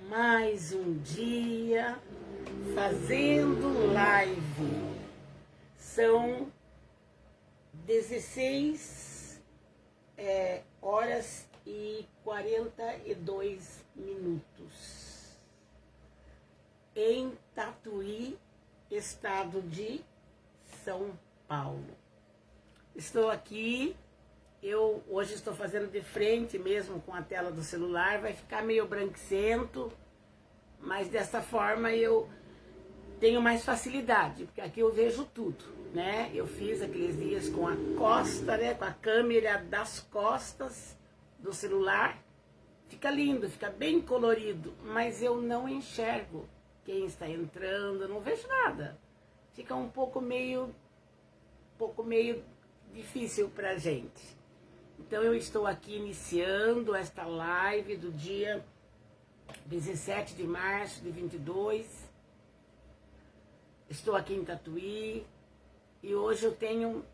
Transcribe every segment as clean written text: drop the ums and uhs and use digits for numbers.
Mais um dia fazendo live. São 16 horas e 42 minutos. Em Tatuí, estado de São Paulo. Estou aqui. Eu hoje estou fazendo de frente mesmo com a tela do celular, vai ficar meio branquicento, mas dessa forma eu tenho mais facilidade, porque aqui eu vejo tudo, né? Eu fiz aqueles dias com a costa, né? Com a câmera das costas do celular, fica lindo, fica bem colorido, mas eu não enxergo quem está entrando, eu não vejo nada. Fica um pouco meio difícil pra gente. Então eu estou aqui iniciando esta live do dia 17 de março de 22. Estou aqui em Tatuí e hoje eu tenho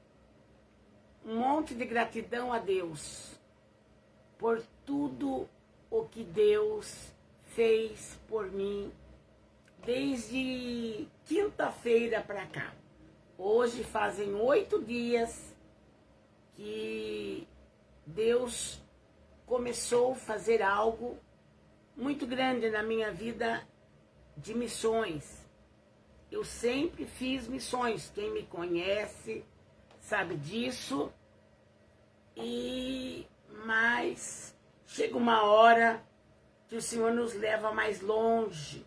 um monte de gratidão a Deus por tudo o que Deus fez por mim desde quinta-feira para cá. Hoje fazem 8 dias que Deus começou a fazer algo muito grande na minha vida de missões. Eu sempre fiz missões, quem me conhece sabe disso, mas chega uma hora que o Senhor nos leva mais longe.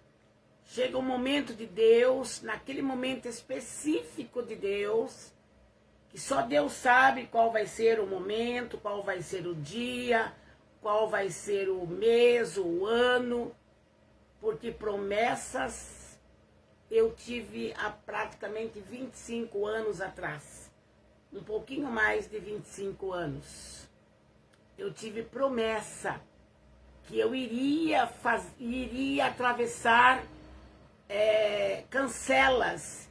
Chega um momento de Deus, naquele momento específico de Deus, que só Deus sabe qual vai ser o momento, qual vai ser o dia, qual vai ser o mês, o ano, porque promessas eu tive há praticamente 25 anos atrás, um pouquinho mais de 25 anos. Eu tive promessa que eu iria atravessar cancelas,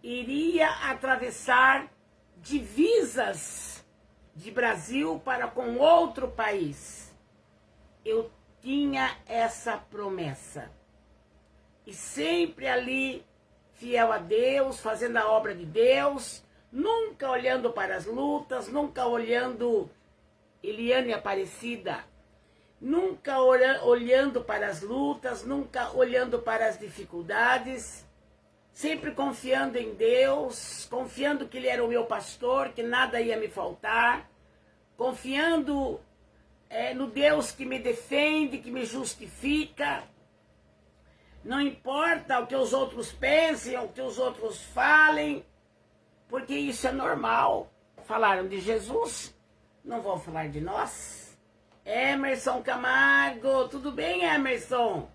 iria atravessar divisas de Brasil para com outro país. Eu tinha essa promessa. E sempre ali, fiel a Deus, fazendo a obra de Deus, nunca olhando para as lutas, nunca olhando Eliane Aparecida, nunca olhando para as lutas, nunca olhando para as dificuldades, sempre confiando em Deus, confiando que Ele era o meu pastor, que nada ia me faltar, confiando no Deus que me defende, que me justifica. Não importa o que os outros pensem, o que os outros falem, porque isso é normal. Falaram de Jesus, não vão falar de nós. Emerson Camargo, tudo bem, Emerson?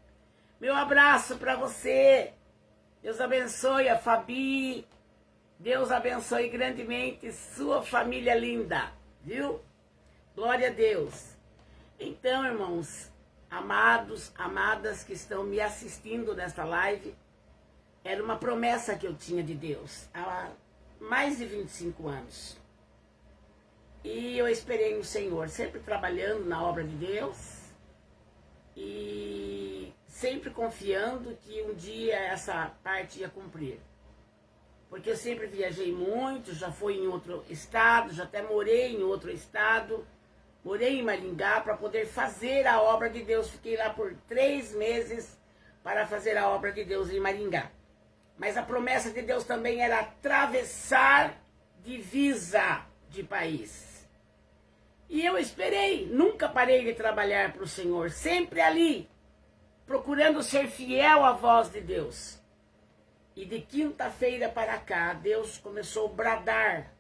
Meu abraço para você. Deus abençoe a Fabi, Deus abençoe grandemente sua família linda, viu? Glória a Deus. Então, irmãos, amados, amadas que estão me assistindo nesta live, era uma promessa que eu tinha de Deus há mais de 25 anos. E eu esperei no Senhor, sempre trabalhando na obra de Deus e sempre confiando que um dia essa parte ia cumprir. Porque eu sempre viajei muito, já fui em outro estado, já até morei em outro estado, morei em Maringá para poder fazer a obra de Deus. Fiquei lá por 3 meses para fazer a obra de Deus em Maringá. Mas a promessa de Deus também era atravessar divisa de país. E eu esperei, nunca parei de trabalhar para o Senhor, sempre ali, procurando ser fiel à voz de Deus. E de quinta-feira para cá, Deus começou a bradar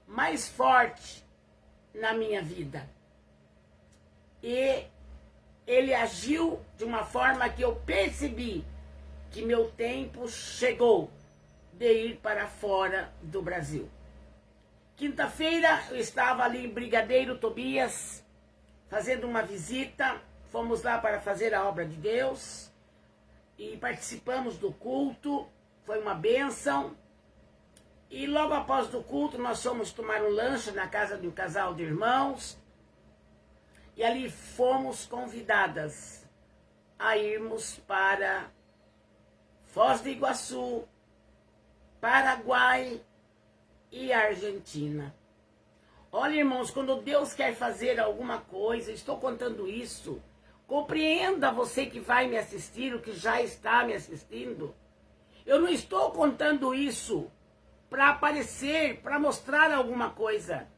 mais forte na minha vida. E Ele agiu de uma forma que eu percebi que meu tempo chegou de ir para fora do Brasil. Quinta-feira eu estava ali em Brigadeiro Tobias, fazendo uma visita. Fomos lá para fazer a obra de Deus e participamos do culto, foi uma bênção. E logo após o culto nós fomos tomar um lanche na casa de um casal de irmãos. E ali fomos convidadas a irmos para Foz do Iguaçu, Paraguai e Argentina. Olha, irmãos, quando Deus quer fazer alguma coisa, estou contando isso, compreenda você que vai me assistir, o que já está me assistindo. Eu não estou contando isso para aparecer, para mostrar alguma coisa.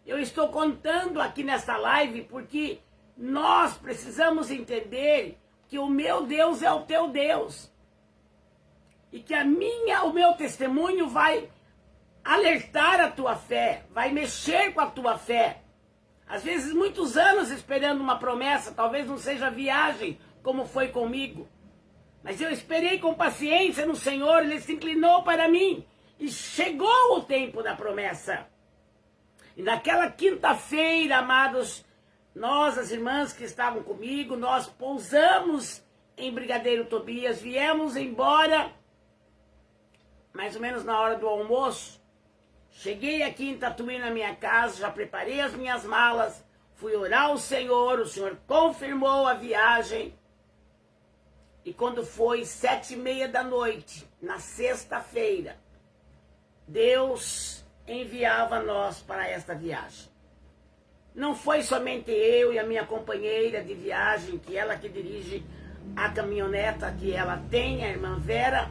Eu estou contando aqui nessa live porque nós precisamos entender que o meu Deus é o teu Deus. E que o meu testemunho vai alertar a tua fé, vai mexer com a tua fé. Às vezes muitos anos esperando uma promessa, talvez não seja viagem como foi comigo. Mas eu esperei com paciência no Senhor, Ele se inclinou para mim. E chegou o tempo da promessa. E naquela quinta-feira, amados, nós, as irmãs que estavam comigo, nós pousamos em Brigadeiro Tobias, viemos embora, mais ou menos na hora do almoço. Cheguei aqui em Tatuí na minha casa, já preparei as minhas malas, fui orar ao Senhor, o Senhor confirmou a viagem. E quando foi 7h30 da noite, na sexta-feira, Deus enviava nós para esta viagem. Não foi somente eu e a minha companheira de viagem, que ela que dirige a caminhoneta que ela tem, a irmã Vera.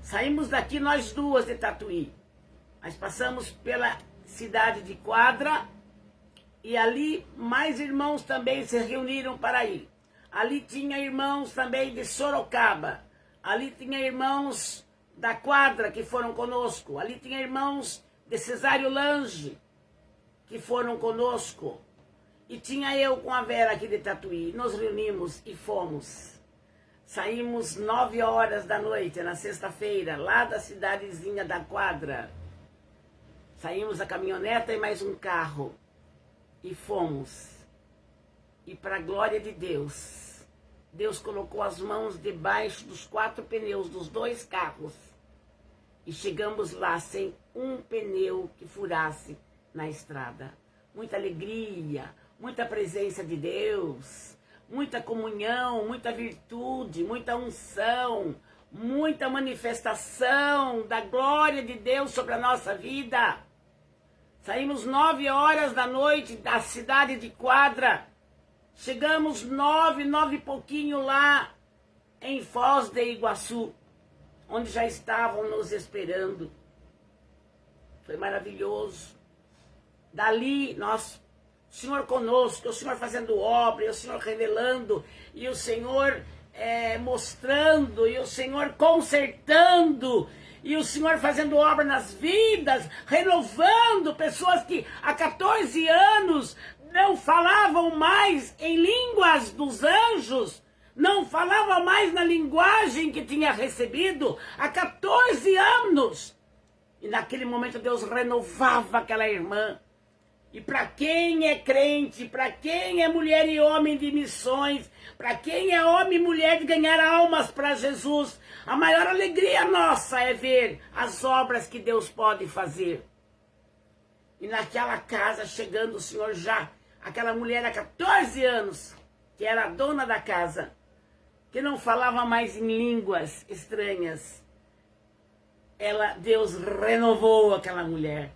Saímos daqui nós duas de Tatuí. Mas passamos pela cidade de Quadra e ali mais irmãos também se reuniram para ir. Ali tinha irmãos também de Sorocaba. Ali tinha irmãos da Quadra que foram conosco. Ali tinha irmãos de Cesário Lange que foram conosco. E tinha eu com a Vera aqui de Tatuí. Nos reunimos e fomos. Saímos 9 horas da noite, na sexta-feira, lá da cidadezinha da Quadra. Saímos a caminhoneta e mais um carro. E fomos. E para a glória de Deus, Deus colocou as mãos debaixo dos 4 pneus dos 2 carros. E chegamos lá sem um pneu que furasse na estrada. Muita alegria, muita presença de Deus, muita comunhão, muita virtude, muita unção, muita manifestação da glória de Deus sobre a nossa vida. Saímos 9 horas da noite da cidade de Quadra. Chegamos 9 e pouquinho lá em Foz do Iguaçu, onde já estavam nos esperando. Foi maravilhoso. Dali, o Senhor conosco, o Senhor fazendo obra, o Senhor revelando, e o Senhor mostrando, e o Senhor consertando, e o Senhor fazendo obra nas vidas, renovando pessoas que há 14 anos não falavam mais em línguas dos anjos, não falava mais na linguagem que tinha recebido há 14 anos. E naquele momento Deus renovava aquela irmã. E para quem é crente, para quem é mulher e homem de missões, para quem é homem e mulher de ganhar almas para Jesus, a maior alegria nossa é ver as obras que Deus pode fazer. E naquela casa, chegando o Senhor já, aquela mulher há 14 anos, que era a dona da casa, que não falava mais em línguas estranhas, Deus renovou aquela mulher.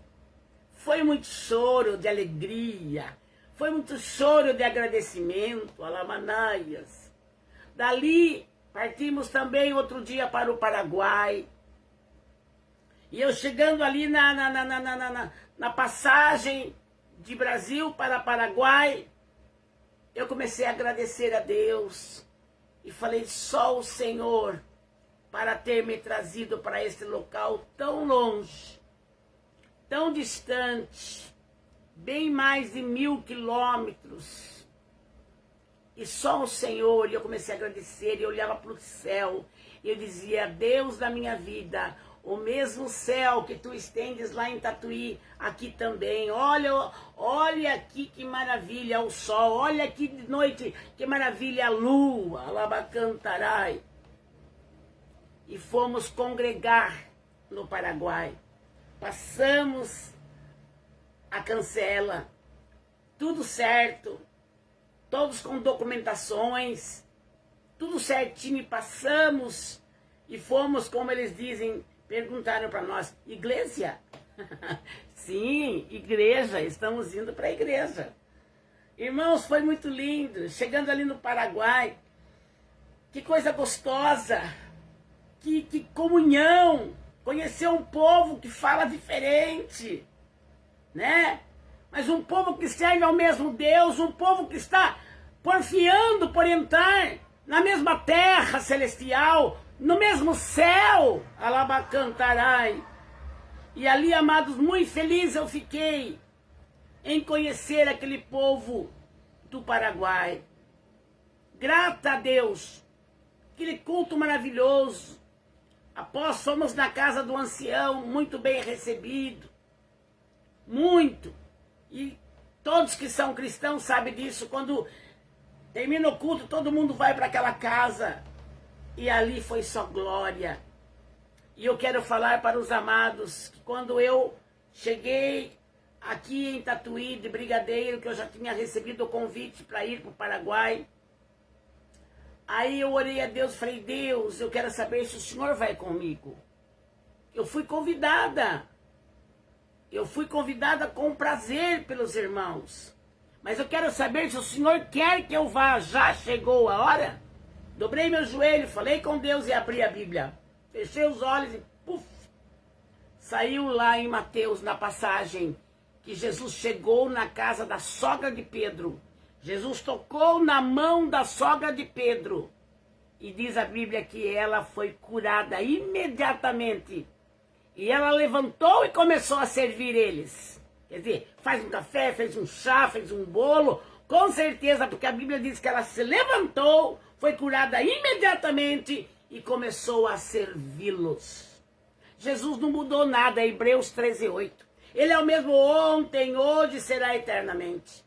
Foi muito choro de alegria, foi muito choro de agradecimento, alamanaias. Dali, partimos também outro dia para o Paraguai. E eu chegando ali na passagem de Brasil para Paraguai, eu comecei a agradecer a Deus. E falei, só o Senhor para ter me trazido para este local tão longe, tão distante, bem mais de 1000 quilômetros. E só o Senhor, e eu comecei a agradecer, e eu olhava para o céu, e eu dizia, Deus da minha vida, o mesmo céu que tu estendes lá em Tatuí, aqui também. Olha aqui que maravilha o sol, olha aqui de noite que maravilha a lua, alabacantarai. E fomos congregar no Paraguai. Passamos a cancela, tudo certo, todos com documentações, tudo certinho, e passamos e fomos, como eles dizem, perguntaram para nós, igreja? Sim, igreja, estamos indo para a igreja. Irmãos, foi muito lindo, chegando ali no Paraguai, que coisa gostosa, que comunhão, conhecer um povo que fala diferente, né? Mas um povo que serve ao mesmo Deus, um povo que está porfiando por entrar na mesma terra celestial, no mesmo céu, alabacantarai. E ali, amados, muito feliz eu fiquei em conhecer aquele povo do Paraguai. Grata a Deus, aquele culto maravilhoso. Após fomos na casa do ancião, muito bem recebido, muito. E todos que são cristãos sabem disso, quando termina o culto, todo mundo vai para aquela casa, e ali foi só glória. E eu quero falar para os amados, que quando eu cheguei aqui em Tatuí, de Brigadeiro, que eu já tinha recebido o convite para ir para o Paraguai, aí eu orei a Deus, falei, Deus, eu quero saber se o Senhor vai comigo. Eu fui convidada com prazer pelos irmãos, mas eu quero saber se o Senhor quer que eu vá, já chegou a hora? Dobrei meu joelho, falei com Deus e abri a Bíblia, fechei os olhos e puf, saiu lá em Mateus, na passagem, que Jesus chegou na casa da sogra de Pedro. Jesus tocou na mão da sogra de Pedro. E diz a Bíblia que ela foi curada imediatamente. E ela levantou e começou a servir eles. Quer dizer, faz um café, fez um chá, fez um bolo. Com certeza, porque a Bíblia diz que ela se levantou, foi curada imediatamente e começou a servi-los. Jesus não mudou nada, Hebreus 13:8. Ele é o mesmo ontem, hoje e será eternamente.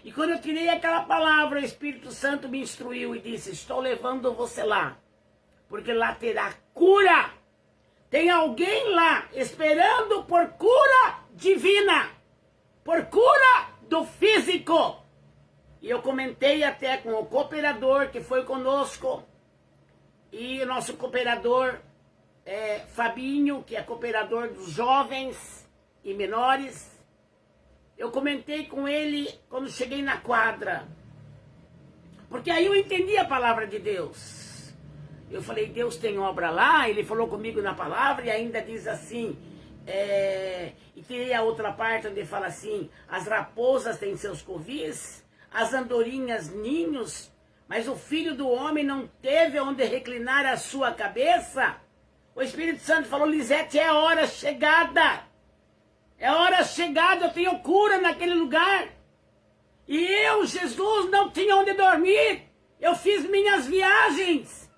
E quando eu tirei aquela palavra, o Espírito Santo me instruiu e disse, estou levando você lá, porque lá terá cura. Tem alguém lá esperando por cura divina, por cura do físico. E eu comentei até com o cooperador que foi conosco, e o nosso cooperador Fabinho, que é cooperador dos jovens e menores. Eu comentei com ele quando cheguei na quadra, porque aí eu entendi a palavra de Deus. Eu falei, Deus tem obra lá, ele falou comigo na palavra e ainda diz assim, e tirei a outra parte onde fala assim, as raposas têm seus covis, as andorinhas ninhos, mas o Filho do Homem não teve onde reclinar a sua cabeça. O Espírito Santo falou, Lisete, é a hora chegada. É hora chegada, eu tenho cura naquele lugar. E eu, Jesus, não tinha onde dormir. Eu fiz minhas viagens.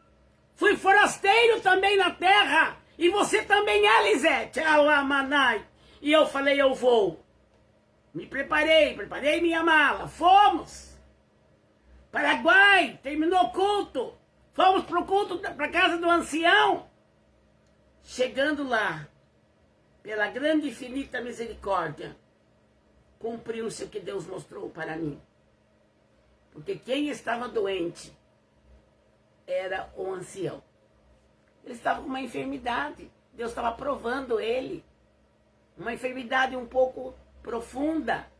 Fui forasteiro também na terra. E você também é, Lisete. Alamanai. E eu falei, eu vou. Me preparei minha mala. Fomos. Paraguai, terminou o culto. Fomos para o culto, para a casa do ancião. Chegando lá, pela grande e infinita misericórdia, cumpriu-se o que Deus mostrou para mim. Porque quem estava doente era o ancião. Ele estava com uma enfermidade. Deus estava provando ele. Uma enfermidade um pouco profunda,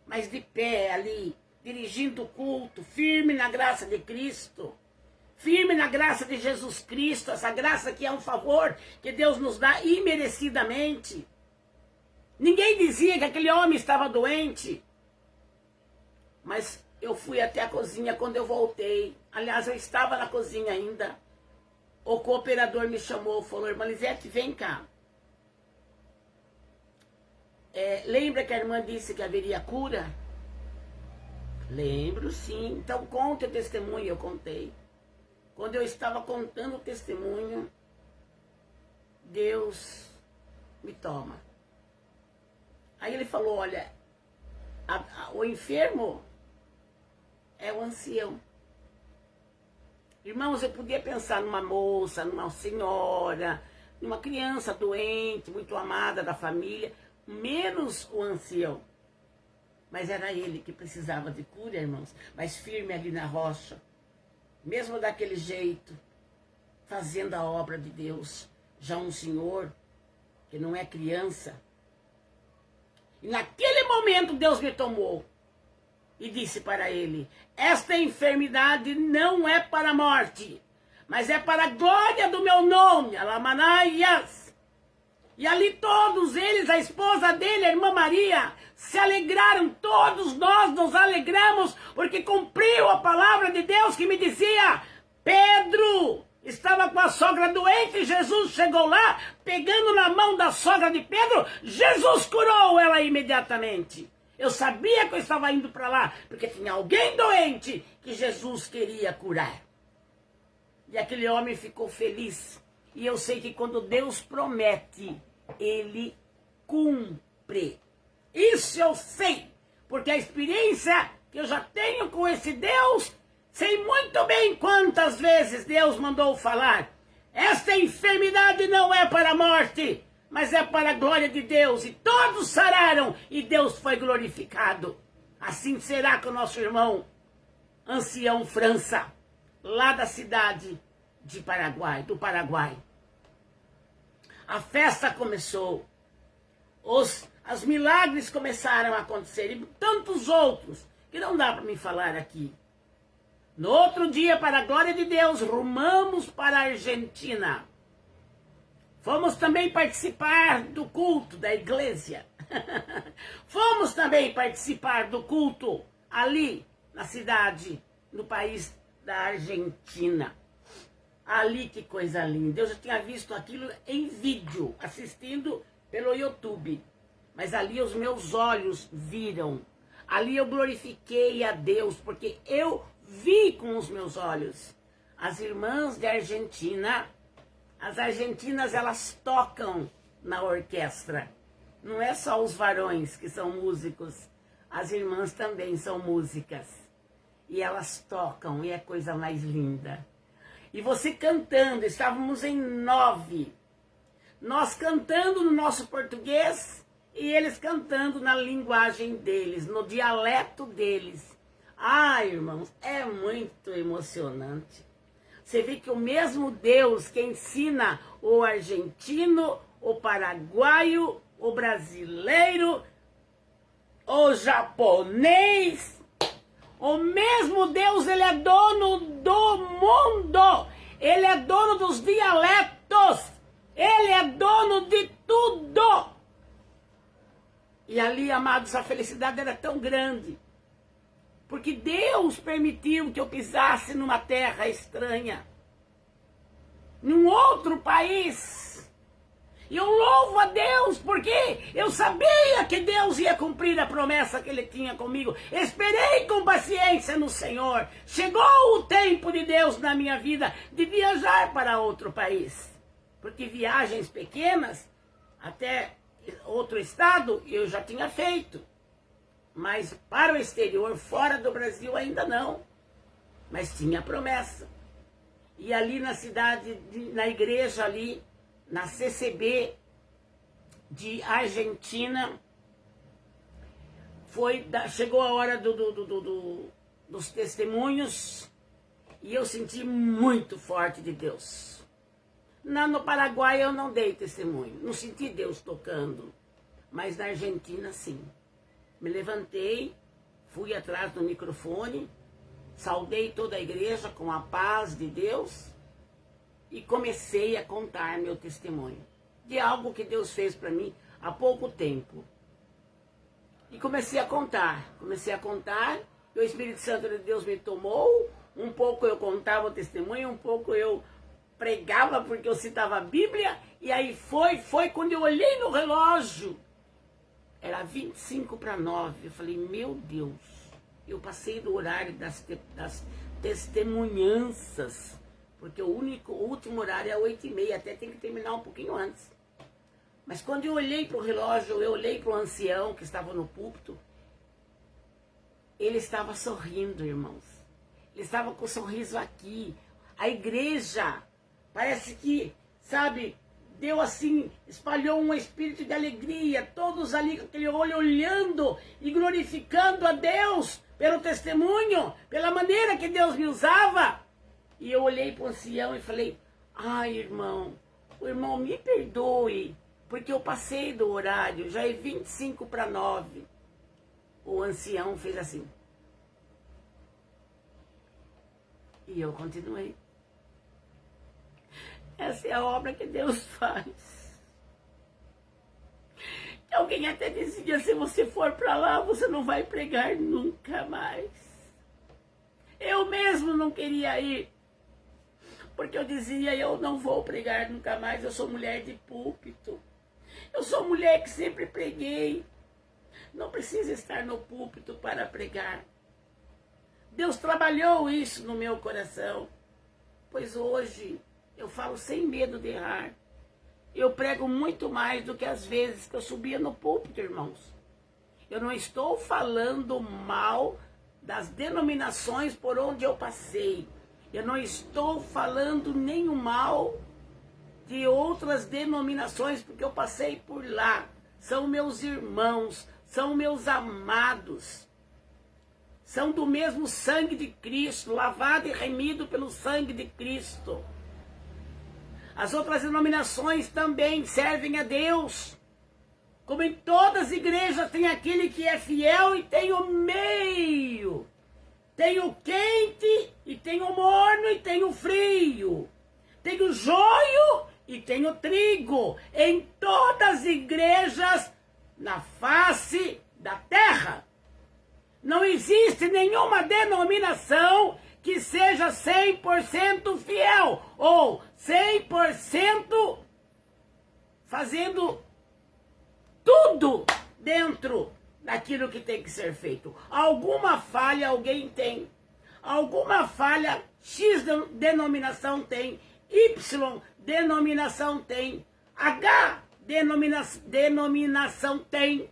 mas de pé ali, dirigindo o culto, firme na graça de Cristo. Firme na graça de Jesus Cristo, essa graça que é um favor que Deus nos dá imerecidamente. Ninguém dizia que aquele homem estava doente. Mas eu fui até a cozinha quando eu voltei. Aliás, eu estava na cozinha ainda. O cooperador me chamou, falou, irmã Lisete, vem cá. Lembra que a irmã disse que haveria cura? Lembro, sim. Então conte o testemunho, eu contei. Quando eu estava contando o testemunho, Deus me toma. Aí ele falou, olha, o enfermo é o ancião. Irmãos, eu podia pensar numa moça, numa senhora, numa criança doente, muito amada da família, menos o ancião. Mas era ele que precisava de cura, irmãos, mas firme ali na rocha. mesmo daquele jeito, fazendo a obra de Deus, já um senhor que não é criança. E naquele momento Deus me tomou e disse para ele: esta enfermidade não é para a morte, mas é para a glória do meu nome, Alamanaias. E ali todos eles, a esposa dele, a irmã Maria, se alegraram. Todos nós nos alegramos, porque cumpriu a palavra de Deus que me dizia: Pedro estava com a sogra doente, Jesus chegou lá, pegando na mão da sogra de Pedro, Jesus curou ela imediatamente. Eu sabia que eu estava indo para lá, porque tinha alguém doente que Jesus queria curar. E aquele homem ficou feliz. E eu sei que quando Deus promete, Ele cumpre. Isso eu sei, porque a experiência que eu já tenho com esse Deus, sei muito bem quantas vezes Deus mandou falar: esta enfermidade não é para a morte, mas é para a glória de Deus. E todos sararam e Deus foi glorificado. Assim será com o nosso irmão Ancião França, lá da cidade do Paraguai. A festa começou, os milagres começaram a acontecer e tantos outros que não dá para me falar aqui. No outro dia, para a glória de Deus, rumamos para a Argentina. Fomos também participar do culto da igreja. Fomos também participar do culto ali na cidade, no país da Argentina. Ali, que coisa linda. Eu já tinha visto aquilo em vídeo, assistindo pelo YouTube. Mas ali os meus olhos viram. Ali eu glorifiquei a Deus, porque eu vi com os meus olhos. As irmãs de Argentina, as argentinas, elas tocam na orquestra. Não é só os varões que são músicos. As irmãs também são músicas. E elas tocam, e é coisa mais linda. E você cantando, estávamos em 9. Nós cantando no nosso português e eles cantando na linguagem deles, no dialeto deles. Ah, irmãos, é muito emocionante. Você vê que o mesmo Deus que ensina o argentino, o paraguaio, o brasileiro, o japonês, o mesmo Deus, ele é dono do mundo. Ele é dono dos dialetos. Ele é dono de tudo. E ali, amados, a felicidade era tão grande. Porque Deus permitiu que eu pisasse numa terra estranha. Num outro país. E eu louvo a Deus, porque eu sabia que Deus ia cumprir a promessa que Ele tinha comigo. Esperei com paciência no Senhor. Chegou o tempo de Deus na minha vida de viajar para outro país. Porque viagens pequenas, até outro estado, eu já tinha feito. Mas para o exterior, fora do Brasil, ainda não. Mas tinha promessa. E ali na cidade, na igreja ali, na CCB de Argentina, chegou a hora dos testemunhos e eu senti muito forte de Deus. No Paraguai eu não dei testemunho, não senti Deus tocando, mas na Argentina sim. Me levantei, fui atrás do microfone, saudei toda a igreja com a paz de Deus e comecei a contar meu testemunho de algo que Deus fez para mim há pouco tempo. E comecei a contar, e o Espírito Santo de Deus me tomou. Um pouco eu contava o testemunho, um pouco eu pregava porque eu citava a Bíblia, e aí foi quando eu olhei no relógio, era 8:55. Eu falei, meu Deus, eu passei do horário das testemunhanças, porque o último horário é 8:30, até tem que terminar um pouquinho antes. Mas quando eu olhei para o relógio, eu olhei para o ancião que estava no púlpito, ele estava sorrindo, irmãos. Ele estava com um sorriso aqui. A igreja, parece que, sabe, deu assim, espalhou um espírito de alegria, todos ali com aquele olho olhando e glorificando a Deus pelo testemunho, pela maneira que Deus me usava. E eu olhei para o ancião e falei, ai, irmão, o irmão me perdoe, porque eu passei do horário, já é 8:55. O ancião fez assim. E eu continuei. Essa é a obra que Deus faz. Alguém até dizia, se você for para lá, você não vai pregar nunca mais. Eu mesmo não queria ir, porque eu dizia, eu não vou pregar nunca mais, eu sou mulher de púlpito. Eu sou mulher que sempre preguei. Não precisa estar no púlpito para pregar. Deus trabalhou isso no meu coração, pois hoje eu falo sem medo de errar. Eu prego muito mais do que as vezes que eu subia no púlpito, irmãos. Eu não estou falando mal das denominações por onde eu passei. Eu não estou falando nenhum mal de outras denominações, porque eu passei por lá. São meus irmãos, são meus amados. São do mesmo sangue de Cristo, lavado e remido pelo sangue de Cristo. As outras denominações também servem a Deus. Como em todas as igrejas tem aquele que é fiel e tem o meio. Tem o quente e tem o morno e tem o frio. Tem o joio e tem o trigo. Em todas as igrejas na face da terra. Não existe nenhuma denominação que seja 100% fiel ou 100% fazendo tudo dentro daquilo que tem que ser feito. Alguma falha alguém tem. Alguma falha X denominação tem, Y denominação tem, H denominação tem.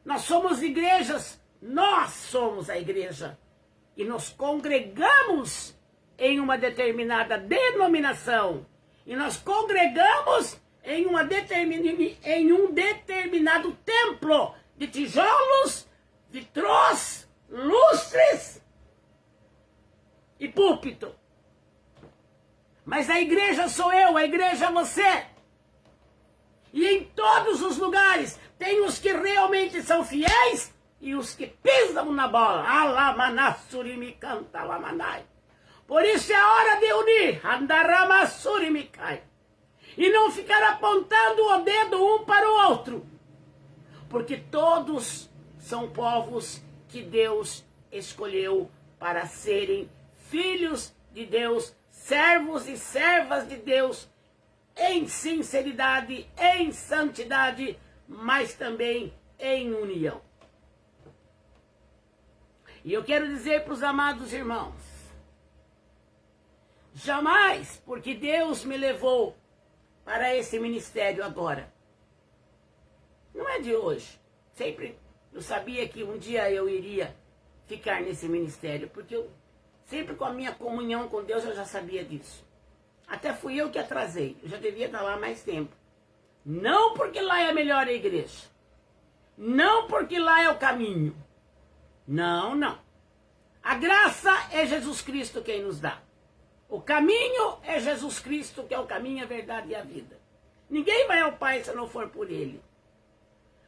Nós somos igrejas, nós somos a igreja. E nos congregamos em uma determinada denominação. E nós congregamos em um determinado templo de tijolos, vitrós, lustres e púlpito. Mas a igreja sou eu, a igreja é você. E em todos os lugares tem os que realmente são fiéis e os que pisam na bola. Por isso é hora de unir. E não ficar apontando o dedo um para o outro. Porque todos são povos que Deus escolheu para serem filhos de Deus, servos e servas de Deus, em sinceridade, em santidade, mas também em união. E eu quero dizer para os amados irmãos, jamais, porque Deus me levou para esse ministério agora. Não é de hoje. Sempre eu sabia que um dia eu iria ficar nesse ministério, porque eu sempre com a minha comunhão com Deus eu já sabia disso. Até fui eu que atrasei, eu já devia estar lá mais tempo. Não porque lá é a melhor igreja. Não porque lá é o caminho. Não, não. A graça é Jesus Cristo quem nos dá. O caminho é Jesus Cristo, que é o caminho, a verdade e a vida. Ninguém vai ao Pai se não for por Ele.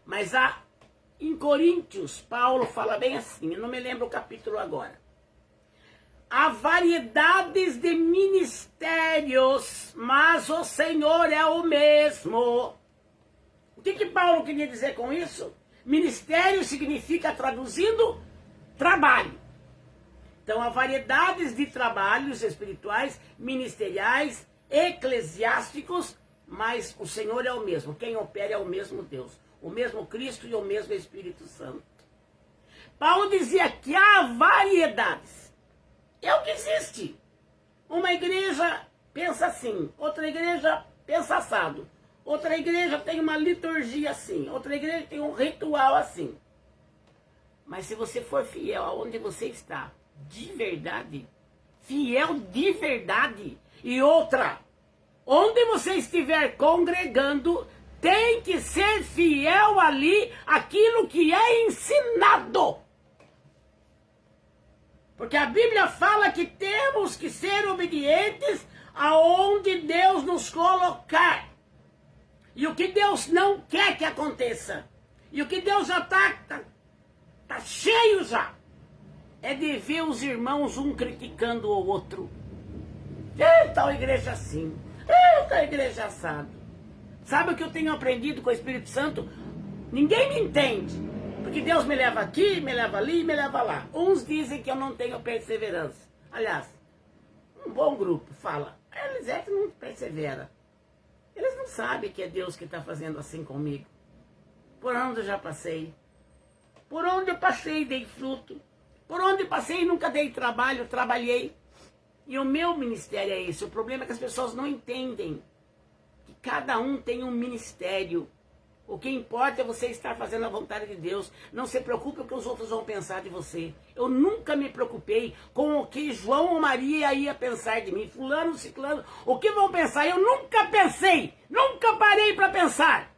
Mas em Coríntios, Paulo fala bem assim, eu não me lembro o capítulo agora. Há variedades de ministérios, mas o Senhor é o mesmo. O que Paulo queria dizer com isso? Ministério significa, traduzindo, trabalho. Então, há variedades de trabalhos espirituais, ministeriais, eclesiásticos, mas o Senhor é o mesmo. Quem opera é o mesmo Deus, o mesmo Cristo e o mesmo Espírito Santo. Paulo dizia que há variedades. É o que existe. Uma igreja pensa assim, outra igreja pensa assado, outra igreja tem uma liturgia assim, outra igreja tem um ritual assim. Mas se você for fiel aonde você está, de verdade, fiel de verdade, e outra, onde você estiver congregando, tem que ser fiel ali, aquilo que é ensinado. Porque a Bíblia fala que temos que ser obedientes aonde Deus nos colocar. E o que Deus não quer que aconteça. E o que Deus já tá cheio já. É de ver os irmãos um criticando o outro. Tal igreja assim. Tal igreja assado. Sabe o que eu tenho aprendido com o Espírito Santo? Ninguém me entende. Porque Deus me leva aqui, me leva ali, me leva lá. Uns dizem que eu não tenho perseverança. Aliás, um bom grupo fala, a Elisete não persevera. Eles não sabem que é Deus que está fazendo assim comigo. Por onde eu já passei. Por onde eu passei, dei fruto. Por onde passei, nunca dei trabalho, trabalhei. E o meu ministério é esse. O problema é que as pessoas não entendem que cada um tem um ministério. O que importa é você estar fazendo a vontade de Deus. Não se preocupe com o que os outros vão pensar de você. Eu nunca me preocupei com o que João ou Maria ia pensar de mim. Fulano, ciclano, o que vão pensar? Eu nunca pensei, nunca parei para pensar.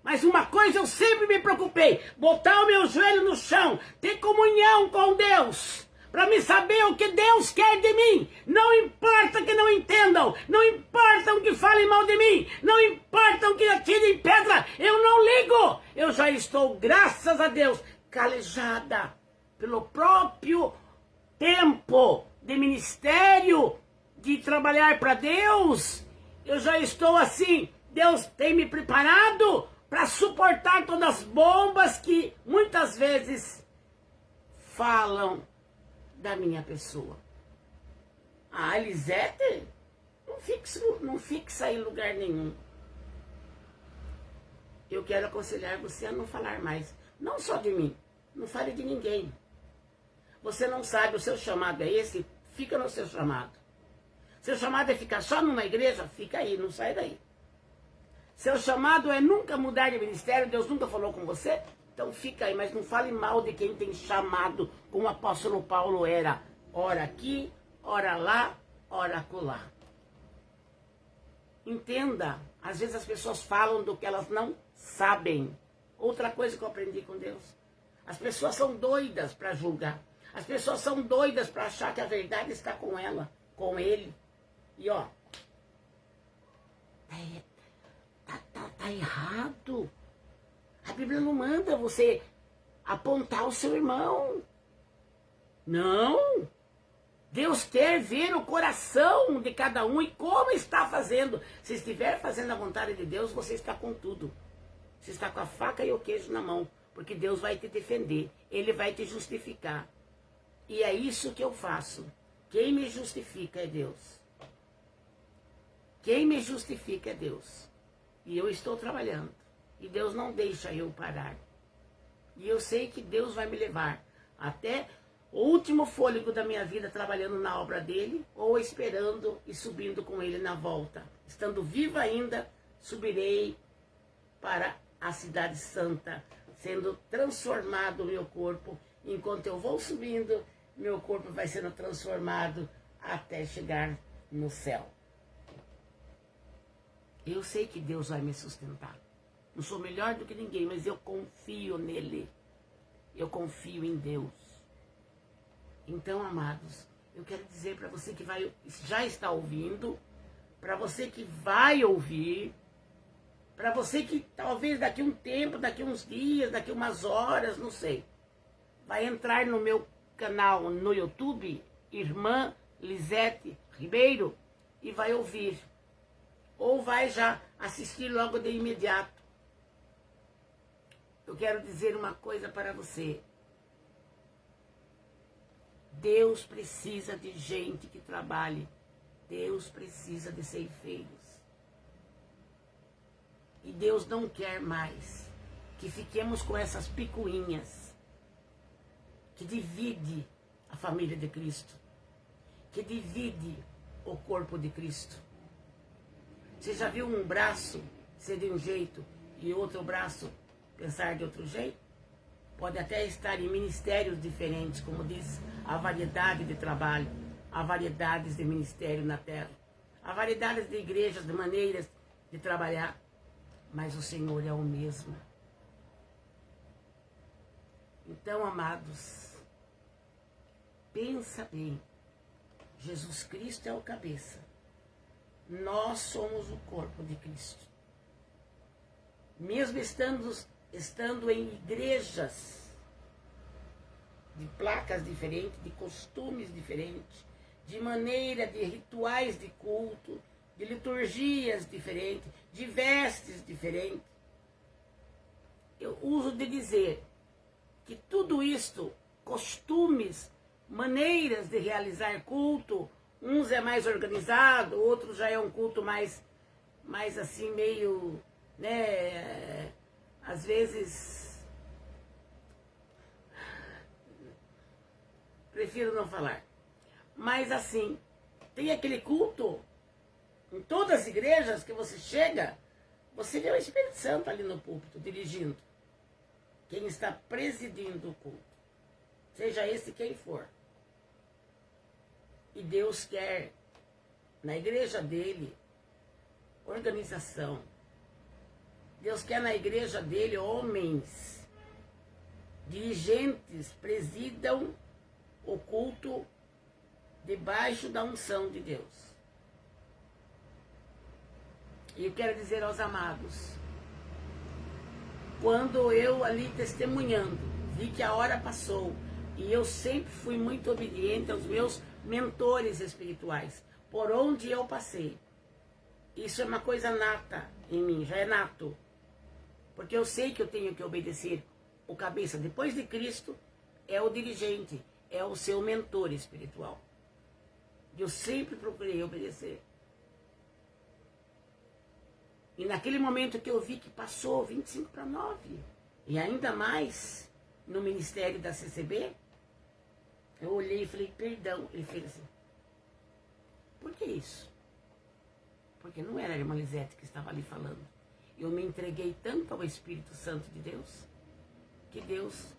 Mas uma coisa eu sempre me preocupei. Botar o meu joelho no chão, ter comunhão com Deus. Para me saber o que Deus quer de mim. Não importa que não entendam. Não importa que falem mal de mim. Não importa que atirem pedra. Eu não ligo. Eu já estou, graças a Deus, calejada pelo próprio tempo de ministério, de trabalhar para Deus. Eu já estou assim. Deus tem me preparado para suportar todas as bombas que muitas vezes falam da minha pessoa. A Elisete não fixa em lugar nenhum. Eu quero aconselhar você a não falar mais. Não só de mim. Não fale de ninguém. Você não sabe, o seu chamado é esse, fica no seu chamado. Seu chamado é ficar só numa igreja, fica aí, não sai daí. Seu chamado é nunca mudar de ministério, Deus nunca falou com você, então fica aí, mas não fale mal de quem tem chamado, como o apóstolo Paulo era. Ora aqui, ora lá, ora acolá. Entenda, às vezes as pessoas falam do que elas não sabem. Outra coisa que eu aprendi com Deus. As pessoas são doidas para julgar. As pessoas são doidas para achar que a verdade está com ela, com ele. E ó, tá errado. A Bíblia não manda você apontar o seu irmão. Não. Deus quer ver o coração de cada um e como está fazendo. Se estiver fazendo a vontade de Deus, você está com tudo. Você está com a faca e o queijo na mão. Porque Deus vai te defender. Ele vai te justificar. E é isso que eu faço. Quem me justifica é Deus. Quem me justifica é Deus. E eu estou trabalhando. E Deus não deixa eu parar. E eu sei que Deus vai me levar até o último fôlego da minha vida trabalhando na obra dele, ou esperando e subindo com ele na volta. Estando viva ainda, subirei para a cidade santa, sendo transformado o meu corpo. Enquanto eu vou subindo, meu corpo vai sendo transformado até chegar no céu. Eu sei que Deus vai me sustentar. Não sou melhor do que ninguém, mas eu confio nele. Eu confio em Deus. Então, amados, eu quero dizer para você que já está ouvindo, para você que vai ouvir, para você que talvez daqui um tempo, daqui uns dias, daqui umas horas, não sei, vai entrar no meu canal no YouTube, Irmã Lisete Ribeiro, e vai ouvir. Ou vai já assistir logo de imediato. Eu quero dizer uma coisa para você. Deus precisa de gente que trabalhe. Deus precisa de ceifeiros. E Deus não quer mais que fiquemos com essas picuinhas que divide a família de Cristo, que divide o corpo de Cristo. Você já viu um braço ser de um jeito e outro braço pensar de outro jeito? Pode até estar em ministérios diferentes, como diz a variedade de trabalho, há variedades de ministério na terra, há variedades de igrejas, de maneiras de trabalhar, mas o Senhor é o mesmo. Então, amados, pensa bem, Jesus Cristo é o cabeça. Nós somos o corpo de Cristo. Mesmo estando em igrejas de placas diferentes, de costumes diferentes, de maneira, de rituais de culto, de liturgias diferentes, de vestes diferentes, eu uso de dizer que tudo isto, costumes, maneiras de realizar culto, uns é mais organizado, outros já é um culto mais assim, meio, né, às vezes, prefiro não falar, mas assim, tem aquele culto, em todas as igrejas que você chega, você vê o Espírito Santo ali no púlpito, dirigindo, quem está presidindo o culto, seja esse quem for. E Deus quer, na igreja dele, organização. Deus quer na igreja dele homens, dirigentes, presidam o culto debaixo da unção de Deus. E eu quero dizer aos amados, quando eu ali testemunhando, vi que a hora passou, e eu sempre fui muito obediente aos meus mentores espirituais, por onde eu passei. Isso é uma coisa nata em mim, já é nato. Porque eu sei que eu tenho que obedecer o cabeça depois de Cristo, é o dirigente, é o seu mentor espiritual. Eu sempre procurei obedecer. E naquele momento que eu vi que passou 8:55, e ainda mais no ministério da CCB, eu olhei e falei, perdão. Ele fez assim, por que isso? Porque não era a irmã Lisete que estava ali falando. Eu me entreguei tanto ao Espírito Santo de Deus, que Deus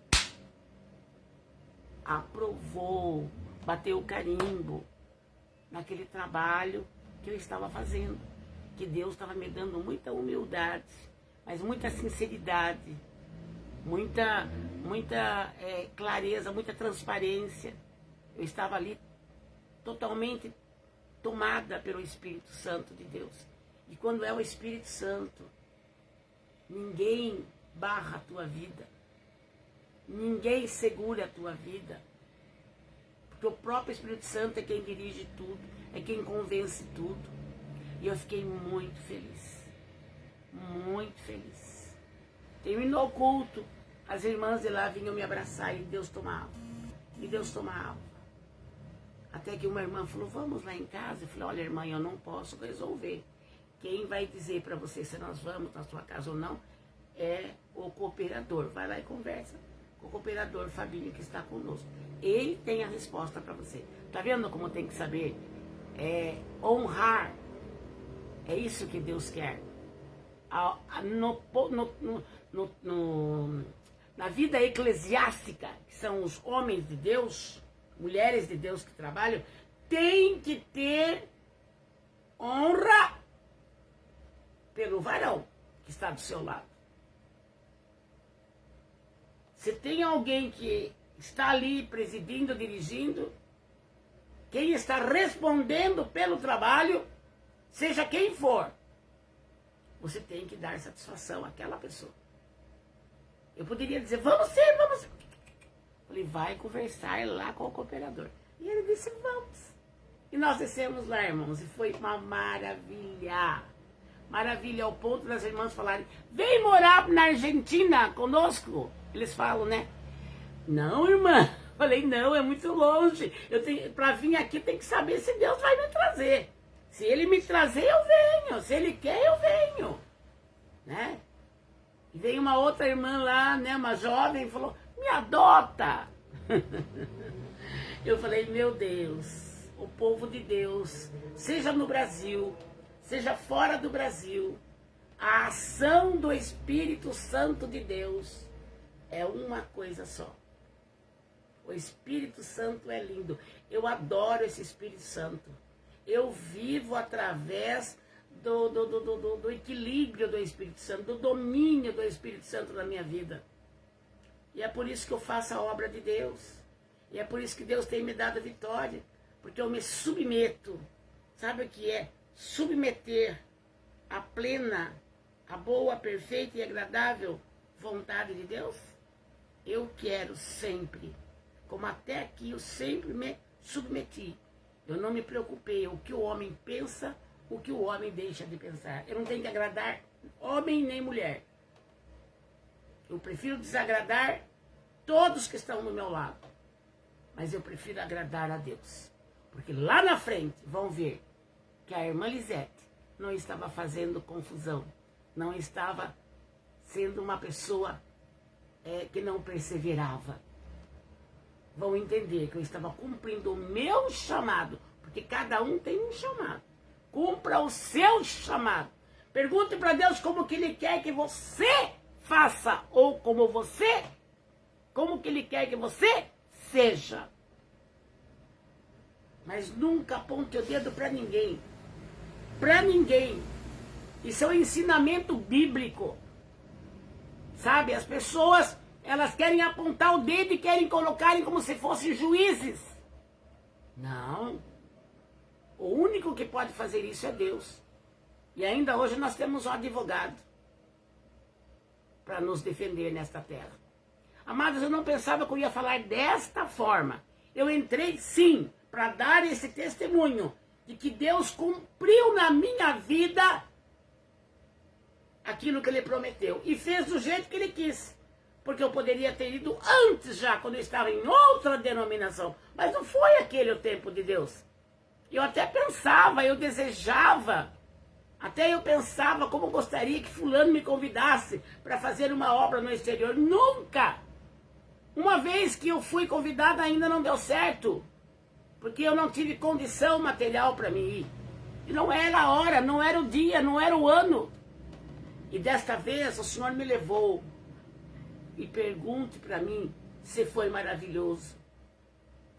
aprovou, bateu o carimbo naquele trabalho que eu estava fazendo. Que Deus estava me dando muita humildade, mas muita sinceridade, muita clareza, muita transparência. Eu estava ali totalmente tomada pelo Espírito Santo de Deus. E quando é o Espírito Santo, ninguém barra a tua vida, ninguém segura a tua vida, porque o próprio Espírito Santo é quem dirige tudo, é quem convence tudo. E eu fiquei muito feliz, muito feliz. Terminou o culto, as irmãs de lá vinham me abraçar e Deus tomava, e Deus tomava. Até que uma irmã falou, vamos lá em casa. Eu falei, olha irmã, eu não posso resolver. Quem vai dizer para você se nós vamos na sua casa ou não é o cooperador. Vai lá e conversa com o cooperador Fabinho que está conosco. Ele tem a resposta para você. Tá vendo como tem que saber? Honrar. É isso que Deus quer. Na vida eclesiástica, que são os homens de Deus, mulheres de Deus que trabalham, tem que ter honra pelo varão que está do seu lado. Se tem alguém que está ali presidindo, dirigindo, quem está respondendo pelo trabalho, seja quem for, você tem que dar satisfação àquela pessoa. Eu poderia dizer, vamos ser. Falei, vai conversar lá com o cooperador. E ele disse, vamos. E nós descemos lá, irmãos, e foi uma maravilha. Maravilha, ao ponto das irmãs falarem, vem morar na Argentina conosco. Eles falam, né? Não, irmã. Falei, não, é muito longe. Para vir aqui tem que saber se Deus vai me trazer. Se ele me trazer, eu venho. Se ele quer, eu venho. Né? E veio uma outra irmã lá, né, uma jovem, falou, me adota. Eu falei, meu Deus, o povo de Deus, seja no Brasil, seja fora do Brasil, a ação do Espírito Santo de Deus é uma coisa só. O Espírito Santo é lindo. Eu adoro esse Espírito Santo. Eu vivo através do equilíbrio do Espírito Santo, do domínio do Espírito Santo na minha vida. E é por isso que eu faço a obra de Deus. E é por isso que Deus tem me dado vitória, porque eu me submeto. Sabe o que é? Submeter a plena, a boa, perfeita e agradável vontade de Deus? Eu quero sempre, como até aqui eu sempre me submeti. Eu não me preocupei o que o homem pensa, o que o homem deixa de pensar. Eu não tenho que agradar homem nem mulher. Eu prefiro desagradar todos que estão do meu lado. Mas eu prefiro agradar a Deus. Porque lá na frente vão ver que a irmã Lisete não estava fazendo confusão. Não estava sendo uma pessoa que não perseverava. Vão entender que eu estava cumprindo o meu chamado. Porque cada um tem um chamado. Cumpra o seu chamado. Pergunte para Deus como que Ele quer que você faça. Ou como que Ele quer que você seja. Mas nunca aponte o dedo para ninguém. Para ninguém. Isso é um ensinamento bíblico. Sabe, as pessoas, elas querem apontar o dedo e querem colocarem como se fossem juízes. Não. O único que pode fazer isso é Deus. E ainda hoje nós temos um advogado para nos defender nesta terra. Amados, eu não pensava que eu ia falar desta forma. Eu entrei, sim, para dar esse testemunho de que Deus cumpriu na minha vida aquilo que Ele prometeu. E fez do jeito que Ele quis. Porque eu poderia ter ido antes já, quando eu estava em outra denominação. Mas não foi aquele o tempo de Deus. Eu até pensava, eu desejava. Até eu pensava como gostaria que fulano me convidasse para fazer uma obra no exterior. Nunca! Uma vez que eu fui convidada ainda não deu certo. Porque eu não tive condição material para me ir. E não era a hora, não era o dia, não era o ano. E desta vez o Senhor me levou. E pergunte para mim se foi maravilhoso.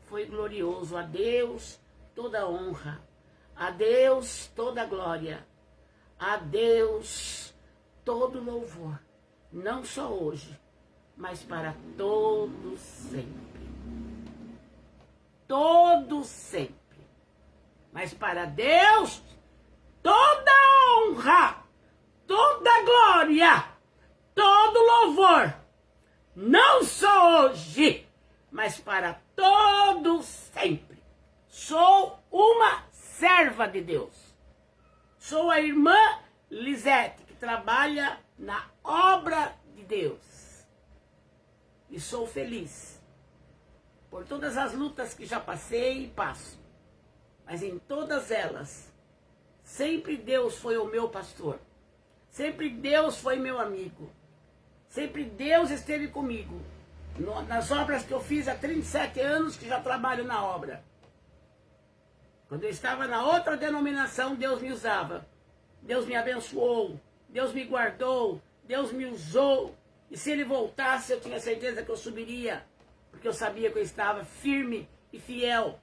Foi glorioso. A Deus toda honra. A Deus toda glória. A Deus todo louvor. Não só hoje, mas para todos sempre. Todos sempre. Mas para Deus toda honra, toda glória, todo louvor. Não só hoje, mas para todos sempre. Sou uma serva de Deus. Sou a irmã Lisete, que trabalha na obra de Deus. E sou feliz por todas as lutas que já passei e passo. Mas em todas elas, sempre Deus foi o meu pastor. Sempre Deus foi meu amigo. Sempre Deus esteve comigo. Nas obras que eu fiz há 37 anos que já trabalho na obra. Quando eu estava na outra denominação, Deus me usava. Deus me abençoou. Deus me guardou. Deus me usou. E se Ele voltasse, eu tinha certeza que eu subiria. Porque eu sabia que eu estava firme e fiel.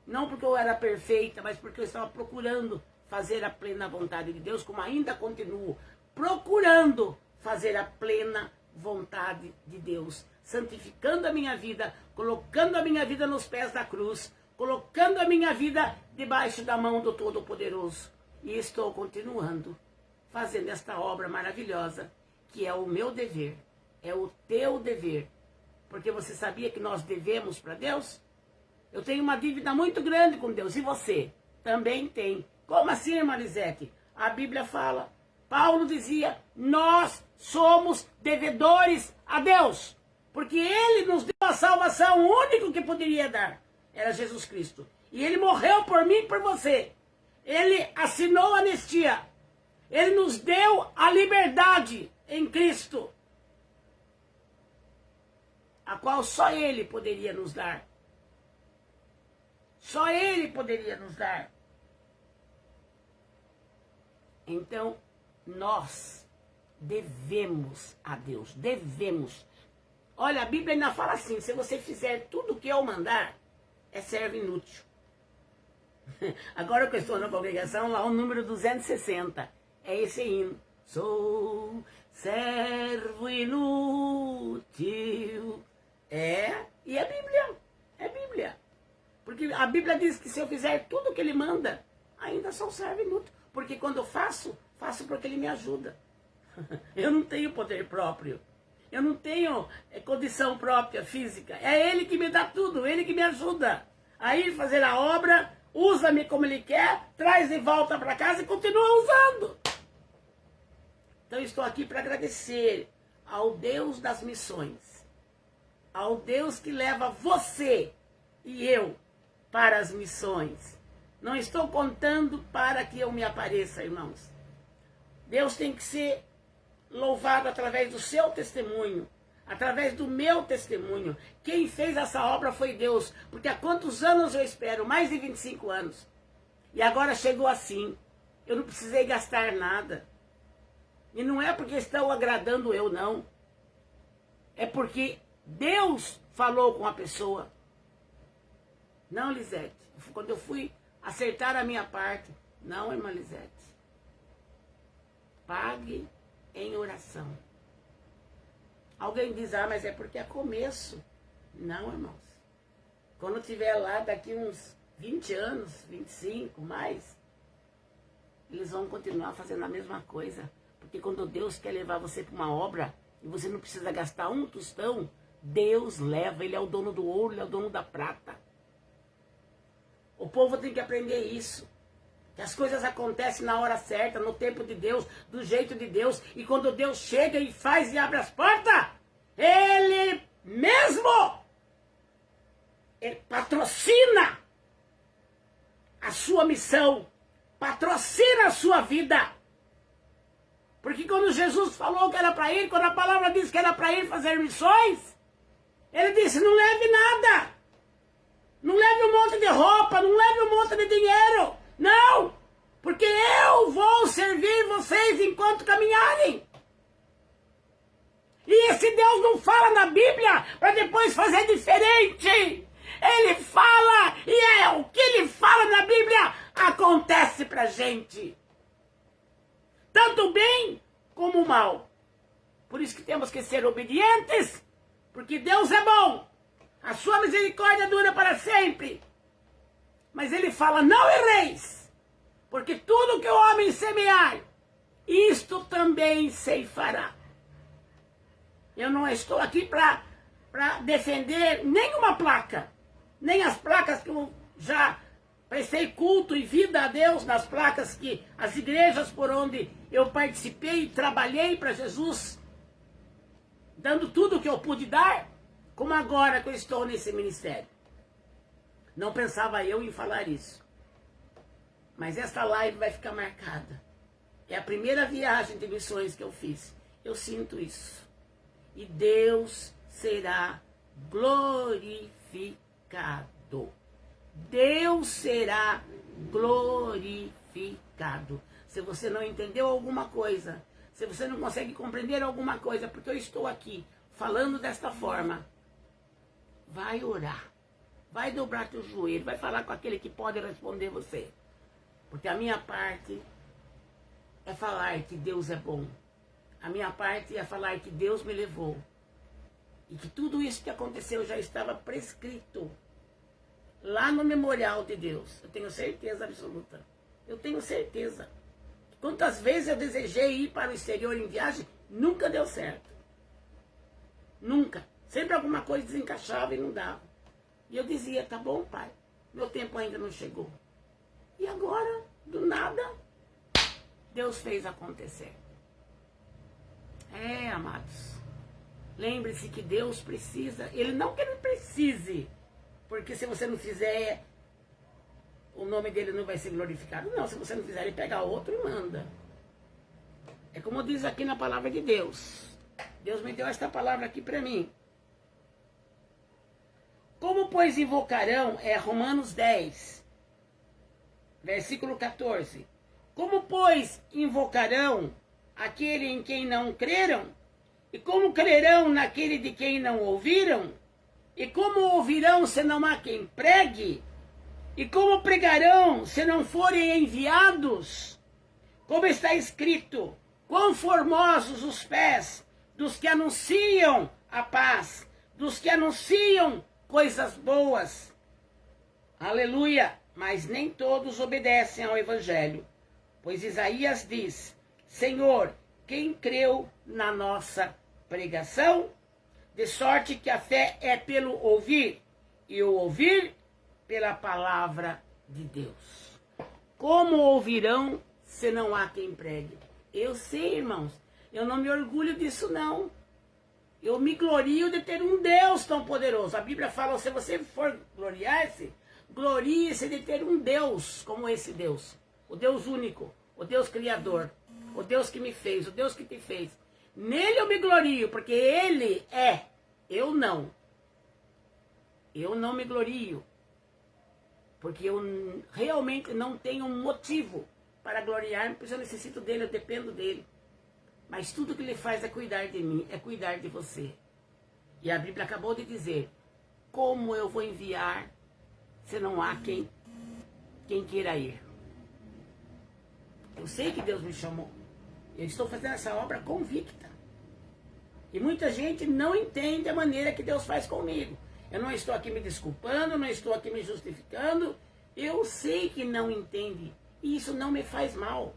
Não porque eu era perfeita, mas porque eu estava procurando fazer a plena vontade de Deus, como ainda continuo. Procurando fazer a plena vontade de Deus. Santificando a minha vida, colocando a minha vida nos pés da cruz, colocando a minha vida debaixo da mão do Todo-Poderoso. E estou continuando fazendo esta obra maravilhosa, que é o meu dever, é o teu dever. Porque você sabia que nós devemos para Deus? Eu tenho uma dívida muito grande com Deus, e você também tem. Como assim, irmã Lisete? A Bíblia fala, Paulo dizia, nós somos devedores a Deus, porque Ele nos deu a salvação, o único que poderia dar era Jesus Cristo. E Ele morreu por mim e por você. Ele assinou a anistia. Ele nos deu a liberdade em Cristo, a qual só Ele poderia nos dar. Só Ele poderia nos dar. Então, nós devemos a Deus, devemos. Olha, a Bíblia ainda fala assim, se você fizer tudo o que eu mandar, é servo inútil. Agora que eu estou na congregação, lá o número 260, é esse hino. Sou servo inútil. E a Bíblia É Bíblia. Porque a Bíblia diz que se eu fizer tudo o que ele manda, ainda sou servo inútil. Porque quando eu faço porque ele me ajuda. Eu não tenho poder próprio. Eu não tenho condição própria, física. É ele que me dá tudo, ele que me ajuda a ir fazer a obra, usa-me como ele quer, traz de volta para casa e continua usando. Então eu estou aqui para agradecer ao Deus das missões, ao Deus que leva você e eu para as missões. Não estou contando para que eu me apareça, irmãos. Deus tem que ser louvado através do seu testemunho, através do meu testemunho. Quem fez essa obra foi Deus, porque há quantos anos eu espero? Mais de 25 anos. E agora chegou assim. Eu não precisei gastar nada. E não é porque estão agradando eu, não. É porque Deus falou com a pessoa. Não, Lisete. Quando eu fui acertar a minha parte, não, irmã Lisete. Pague em oração. Alguém diz, mas é porque é começo. Não, irmãos. Quando tiver lá, daqui uns 20 anos, 25, mais, eles vão continuar fazendo a mesma coisa. Porque quando Deus quer levar você para uma obra, e você não precisa gastar um tostão, Deus leva, ele é o dono do ouro, ele é o dono da prata. O povo tem que aprender isso. Que as coisas acontecem na hora certa, no tempo de Deus, do jeito de Deus. E quando Deus chega e faz e abre as portas, ele mesmo patrocina a sua missão, patrocina a sua vida. Porque quando Jesus falou que era para ir, quando a palavra diz que era para ir fazer missões, ele disse, não leve nada. Não leve um monte de roupa, não leve um monte de dinheiro. Não, porque eu vou servir vocês enquanto caminharem. E esse Deus não fala na Bíblia para depois fazer diferente. Ele fala, e o que ele fala na Bíblia acontece para a gente. Tanto o bem como o mal. Por isso que temos que ser obedientes, porque Deus é bom. A sua misericórdia dura para sempre. Mas ele fala, não erreis, porque tudo que o homem semear, isto também ceifará. Eu não estou aqui para defender nenhuma placa, nem as placas que eu já prestei culto e vida a Deus, nas placas que as igrejas por onde eu participei e trabalhei para Jesus, dando tudo o que eu pude dar, como agora que eu estou nesse ministério. Não pensava eu em falar isso. Mas esta live vai ficar marcada. É a primeira viagem de missões que eu fiz. Eu sinto isso. E Deus será glorificado. Deus será glorificado. Se você não entendeu alguma coisa, se você não consegue compreender alguma coisa, porque eu estou aqui falando desta forma, vai orar. Vai dobrar teu joelho, vai falar com aquele que pode responder você. Porque a minha parte é falar que Deus é bom. A minha parte é falar que Deus me levou. E que tudo isso que aconteceu já estava prescrito lá no memorial de Deus. Eu tenho certeza absoluta. Eu tenho certeza. Quantas vezes eu desejei ir para o exterior em viagem, nunca deu certo. Nunca. Sempre alguma coisa desencaixava e não dava. E eu dizia, tá bom, pai, meu tempo ainda não chegou. E agora, do nada, Deus fez acontecer. Amados, lembre-se que Deus precisa, ele não que ele precise, porque se você não fizer, o nome dele não vai ser glorificado. Não, se você não fizer, ele pega outro e manda. É como diz aqui na palavra de Deus. Deus me deu esta palavra aqui para mim. Como, pois, invocarão, Romanos 10, versículo 14. Como, pois, invocarão aquele em quem não creram? E como crerão naquele de quem não ouviram? E como ouvirão se não há quem pregue? E como pregarão se não forem enviados? Como está escrito, quão formosos os pés dos que anunciam a paz, dos que anunciam coisas boas. Aleluia! Mas nem todos obedecem ao evangelho. Pois Isaías diz: Senhor, quem creu na nossa pregação? De sorte que a fé é pelo ouvir, e o ouvir pela palavra de Deus. Como ouvirão se não há quem pregue? Eu sei, irmãos, eu não me orgulho disso, não. Eu me glorio de ter um Deus tão poderoso. A Bíblia fala, se você for gloriar-se, glorie-se de ter um Deus como esse Deus. O Deus único, o Deus criador, o Deus que me fez, o Deus que te fez. Nele eu me glorio, porque Ele é, eu não. Eu não me glorio, porque eu realmente não tenho um motivo para gloriar, pois eu necessito dele, eu dependo dele. Mas tudo que ele faz é cuidar de mim, é cuidar de você. E a Bíblia acabou de dizer, como eu vou enviar se não há quem queira ir? Eu sei que Deus me chamou. Eu estou fazendo essa obra convicta. E muita gente não entende a maneira que Deus faz comigo. Eu não estou aqui me desculpando, não estou aqui me justificando. Eu sei que não entende. E isso não me faz mal.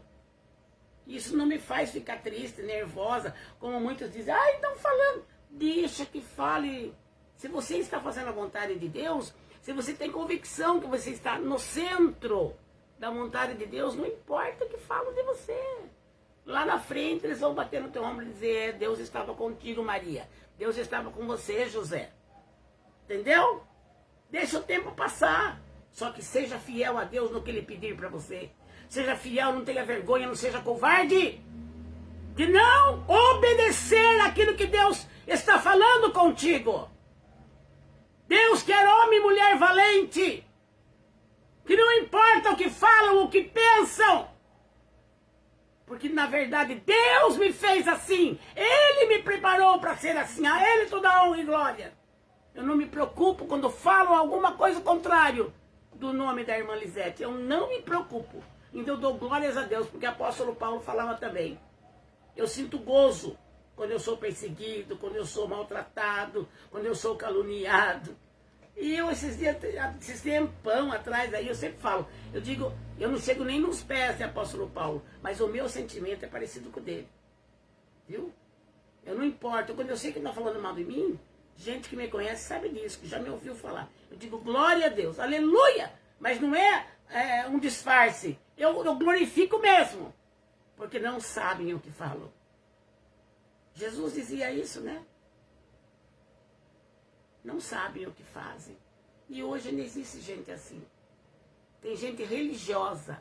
Isso não me faz ficar triste, nervosa, como muitos dizem. Ah, estão falando. Deixa que fale. Se você está fazendo a vontade de Deus, se você tem convicção que você está no centro da vontade de Deus, não importa o que falam de você. Lá na frente eles vão bater no teu ombro e dizer, Deus estava contigo, Maria. Deus estava com você, José. Entendeu? Deixa o tempo passar. Só que seja fiel a Deus no que Ele pedir para você. Seja fiel, não tenha vergonha, não seja covarde. De não obedecer aquilo que Deus está falando contigo. Deus quer homem e mulher valente. Que não importa o que falam, o que pensam. Porque na verdade Deus me fez assim. Ele me preparou para ser assim. A Ele toda a honra e glória. Eu não me preocupo quando falam alguma coisa contrário do nome da irmã Lisete. Eu não me preocupo. Então eu dou glórias a Deus, porque o apóstolo Paulo falava também. Eu sinto gozo quando eu sou perseguido, quando eu sou maltratado, quando eu sou caluniado. E eu esses tempão atrás aí, eu sempre falo, eu digo, eu não chego nem nos pés do apóstolo Paulo, mas o meu sentimento é parecido com o dele. Viu? Eu não importo, quando eu sei que ele está falando mal de mim, gente que me conhece sabe disso, que já me ouviu falar. Eu digo, glória a Deus, aleluia! Mas não é um disfarce. Eu glorifico mesmo, porque não sabem o que falam. Jesus dizia isso, né? Não sabem o que fazem. E hoje não existe gente assim. Tem gente religiosa.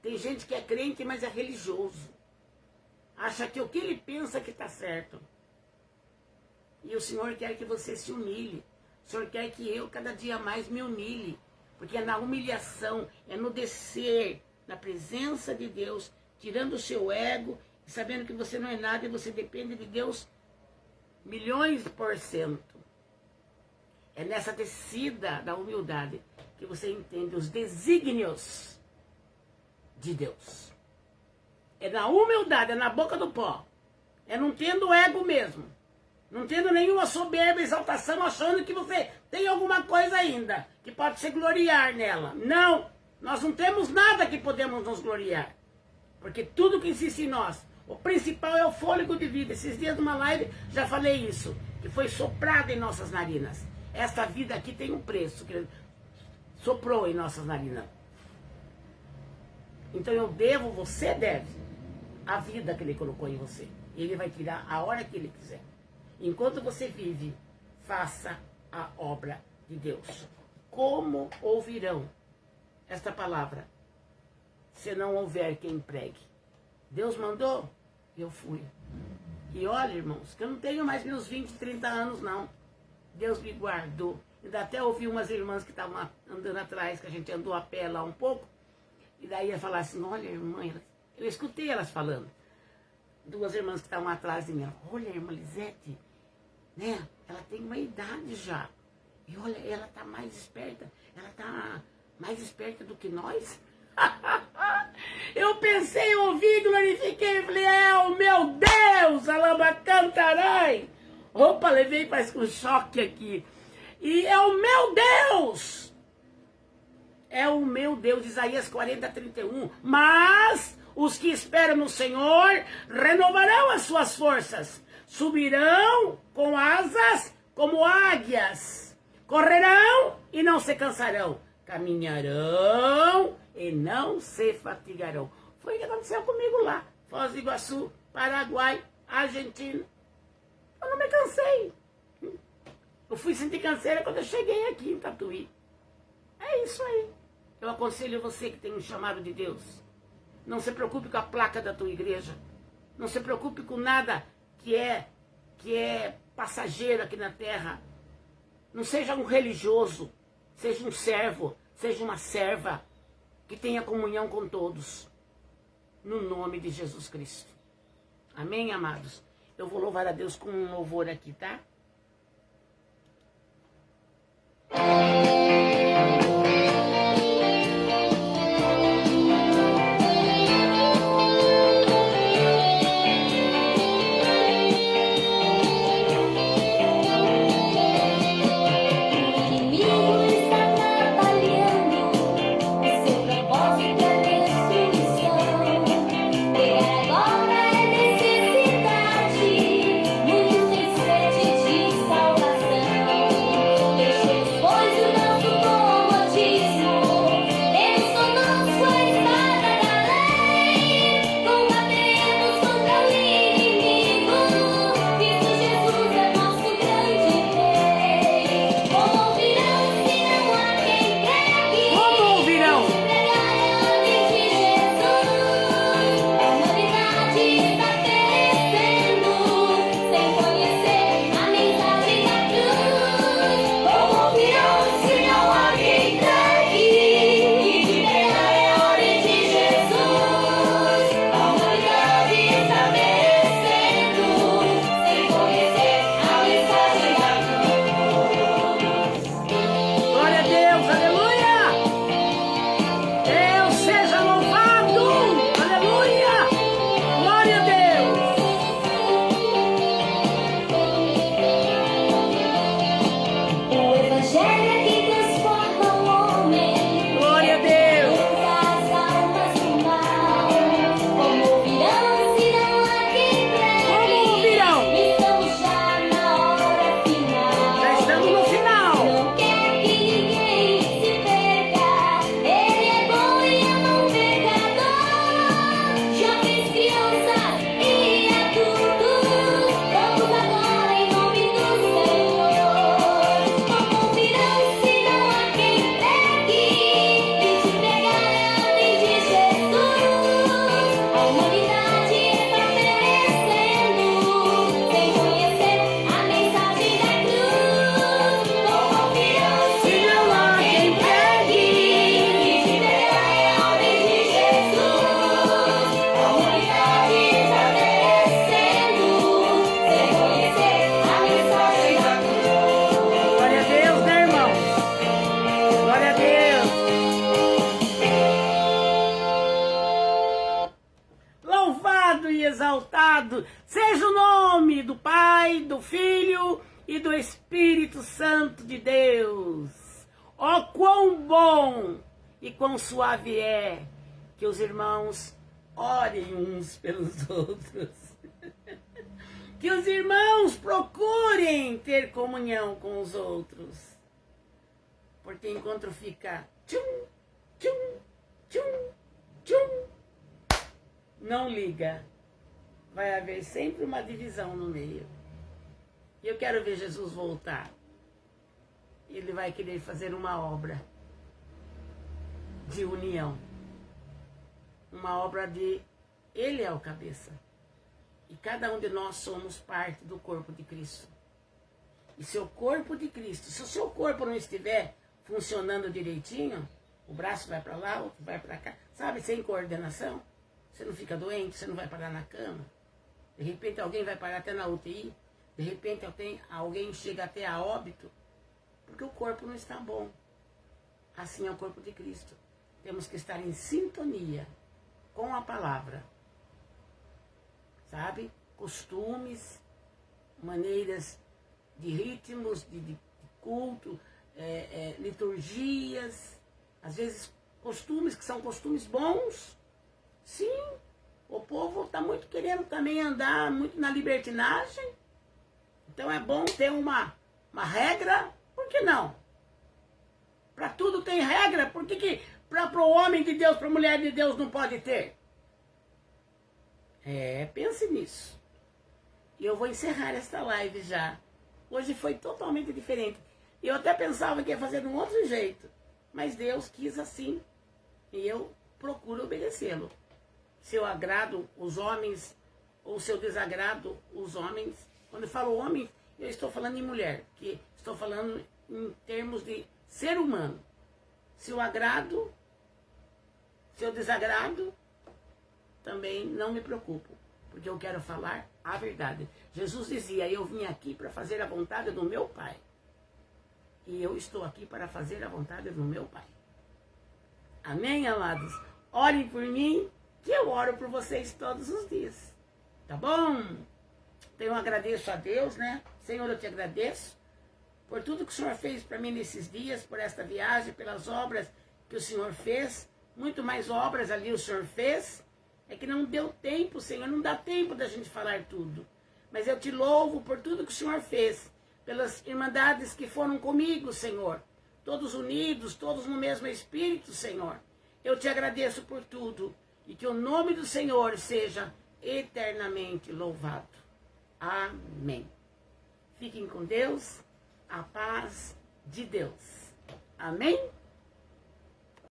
Tem gente que é crente, mas é religioso. Acha que o que ele pensa que está certo. E o Senhor quer que você se humilhe. O Senhor quer que eu cada dia mais me humilhe. Porque é na humilhação, é no descer, na presença de Deus, tirando o seu ego, sabendo que você não é nada e você depende de Deus milhões%. É nessa descida da humildade que você entende os desígnios de Deus. É na humildade, é na boca do pó. É não tendo ego mesmo. Não tendo nenhuma soberba, exaltação, achando que você tem alguma coisa ainda, que pode se gloriar nela. Não, nós não temos nada que podemos nos gloriar. Porque tudo que existe em nós, o principal é o fôlego de vida. Esses dias numa live já falei isso, que foi soprado em nossas narinas. Esta vida aqui tem um preço, que soprou em nossas narinas. Então você deve, a vida que Ele colocou em você. E Ele vai tirar a hora que Ele quiser. Enquanto você vive, faça a obra de Deus. Como ouvirão esta palavra, se não houver quem pregue? Deus mandou, eu fui. E olha, irmãos, que eu não tenho mais meus 20, 30 anos, não. Deus me guardou. Ainda até ouvi umas irmãs que estavam andando atrás, que a gente andou a pé lá um pouco. E daí ia falar assim, olha, irmã, eu escutei elas falando. Duas irmãs que estavam atrás de mim. Olha, a irmã Lisete, né? Ela tem uma idade já. E olha, ela está mais esperta. Ela está mais esperta do que nós. Eu pensei, ouvi, glorifiquei. Falei, o meu Deus, alaba cantarai. Opa, levei parece um choque aqui. E é o meu Deus. É o meu Deus, Isaías 40, 31. Mas os que esperam no Senhor renovarão as suas forças. Subirão com asas como águias. Correrão e não se cansarão. Caminharão e não se fatigarão. Foi o que aconteceu comigo lá. Foz do Iguaçu, Paraguai, Argentina. Eu não me cansei. Eu fui sentir canseira quando eu cheguei aqui em Tatuí. É isso aí. Eu aconselho você que tem um chamado de Deus. Não se preocupe com a placa da tua igreja. Não se preocupe com nada que é passageiro aqui na terra. Não seja um religioso. Seja um servo. Seja uma serva. Que tenha comunhão com todos. No nome de Jesus Cristo. Amém, amados? Eu vou louvar a Deus com um louvor aqui, tá? Exaltado seja o nome do Pai, do Filho e do Espírito Santo de Deus. Ó, quão bom e quão suave é que os irmãos orem uns pelos outros. Que os irmãos procurem ter comunhão com os outros. Porque enquanto fica tchum, tchum, tchum, tchum, não liga. Vai haver sempre uma divisão no meio. E eu quero ver Jesus voltar. Ele vai querer fazer uma obra de união. Uma obra de... Ele é o cabeça. E cada um de nós somos parte do corpo de Cristo. E se o corpo de Cristo, se o seu corpo não estiver funcionando direitinho, o braço vai para lá, o outro vai para cá, sabe, sem coordenação, você não fica doente, você não vai parar na cama. De repente alguém vai parar até na UTI, de repente alguém chega até a óbito, porque o corpo não está bom. Assim é o corpo de Cristo. Temos que estar em sintonia com a palavra. Sabe? Costumes, maneiras de ritmos, de culto, liturgias, às vezes costumes que são costumes bons. Sim, o povo está muito querendo também andar muito na libertinagem. Então é bom ter uma regra, por que não? Para tudo tem regra, por que para o homem de Deus, para a mulher de Deus não pode ter? Pense nisso. E eu vou encerrar esta live já. Hoje foi totalmente diferente. Eu até pensava que ia fazer de um outro jeito, mas Deus quis assim, e eu procuro obedecê-lo. Se eu agrado os homens, ou se eu desagrado os homens. Quando eu falo homem, eu estou falando em mulher, que estou falando em termos de ser humano. Se eu agrado, se eu desagrado, também não me preocupo, porque eu quero falar a verdade. Jesus dizia, eu vim aqui para fazer a vontade do meu Pai. E eu estou aqui para fazer a vontade do meu Pai. Amém, amados? Orem por mim, que eu oro por vocês todos os dias. Tá bom? Então eu agradeço a Deus, né? Senhor, eu te agradeço por tudo que o Senhor fez para mim nesses dias, por esta viagem, pelas obras que o Senhor fez. Muito mais obras ali o Senhor fez. É que não deu tempo, Senhor, não dá tempo da gente falar tudo. Mas eu te louvo por tudo que o Senhor fez, pelas irmandades que foram comigo, Senhor. Todos unidos, todos no mesmo Espírito, Senhor. Eu te agradeço por tudo e que o nome do Senhor seja eternamente louvado. Amém. Fiquem com Deus, a paz de Deus. Amém?